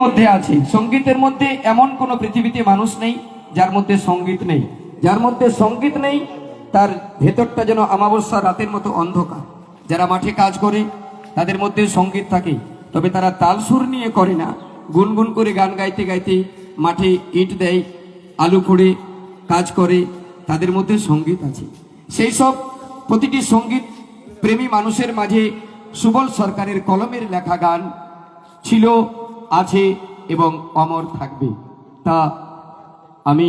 মধ্যে আছে। সঙ্গীতের মধ্যে এমন কোনো পৃথিবীতে মানুষ নেই যার মধ্যে সঙ্গীত নেই। যার মধ্যে সঙ্গীত নেই তার ভেতরটা যেন অমাবস্যা রাতের মতো অন্ধকার। যারা মাঠে কাজ করে তাদের মধ্যে সঙ্গীত থাকে, তবে তারা তাল সুর নিয়ে করে না, গুনগুন করে গান গাইতে গাইতে মাঠে ইট দেয়, আলু খোড়ে, কাজ করে, তাদের মধ্যে সঙ্গীত আছে। সেই সব প্রতিটি সঙ্গীত প্রেমী মানুষের মাঝে সুবল সরকারের কলমের লেখা গান ছিল, আছে এবং অমর থাকবে। তা আমি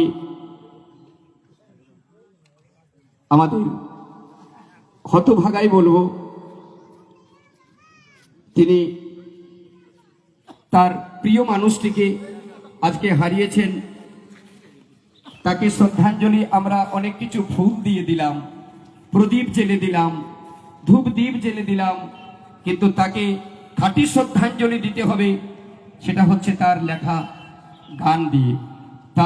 আমাদের হতভাগাই বলবো, তিনি তার প্রিয় মানুষটিকে আজকে হারিয়েছেন। তাকে শ্রদ্ধাঞ্জলি আমরা অনেক কিছু ফুল দিয়ে দিলাম, প্রদীপ জেলে দিলাম, ধূপ দ্বীপ জেলে দিলাম, কিন্তু তাকে খাঁটি শ্রদ্ধাঞ্জলি দিতে হবে, সেটা হচ্ছে তার লেখা গান দিয়ে। তা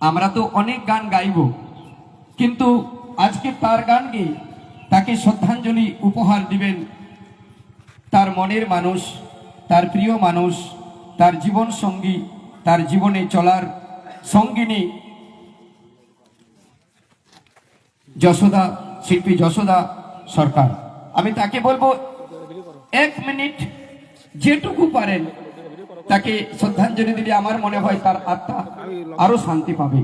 আমরা তো অনেক গান গাইব, কিন্তু আজকে তার গান গেয়ে তাকে শ্রদ্ধাঞ্জলি উপহার দিবেন তার মনের মানুষ, তার প্রিয় মানুষ, তার জীবন সঙ্গী, তার জীবনে চলার সঙ্গিনী যশোদা, শিল্পী যশোদা সরকার। আমি তাকে বলবো, 1 মিনিট যেটুকু পারেন তাকে শ্রদ্ধাঞ্জলি দিলে আমার মনে হয় তার আত্মা আরো শান্তি পাবে।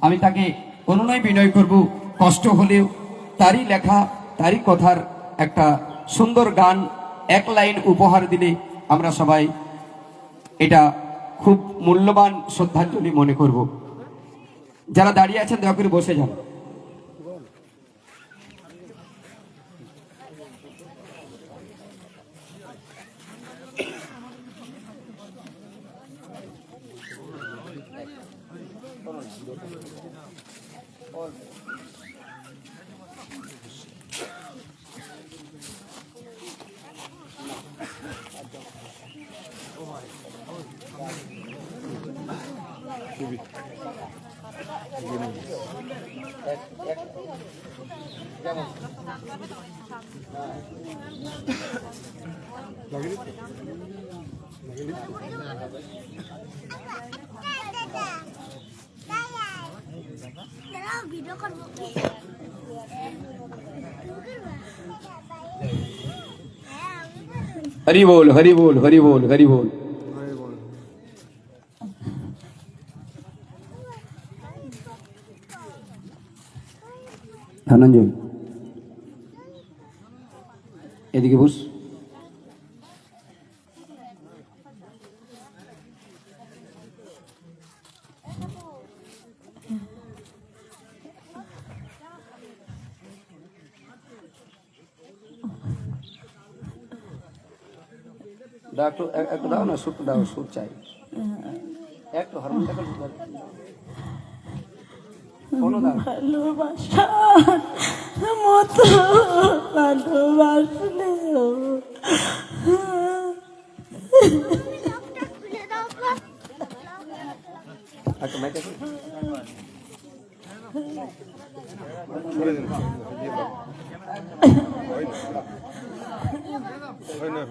আমি তাকে অনুনয় বিনয় করব, কষ্ট হলেও তারই লেখা, তারই কথার একটা সুন্দর গান 1 লাইন উপহার দিলে আমরা সবাই এটা খুব মূল্যবান শ্রদ্ধাঞ্জলি মনে করব। যারা দাঁড়িয়ে আছেন দয়া করে বসে যান। हरि बोल, हरि बोल, हरि बोल, हरि बोल। ধনঞ্জয় এদিকে বস। একটু একটু দাও না, সুর দাও, সুর চাই একটু, হারমোনিয়াম ভালোবাসার মতো ভালোবাসলেও হয় না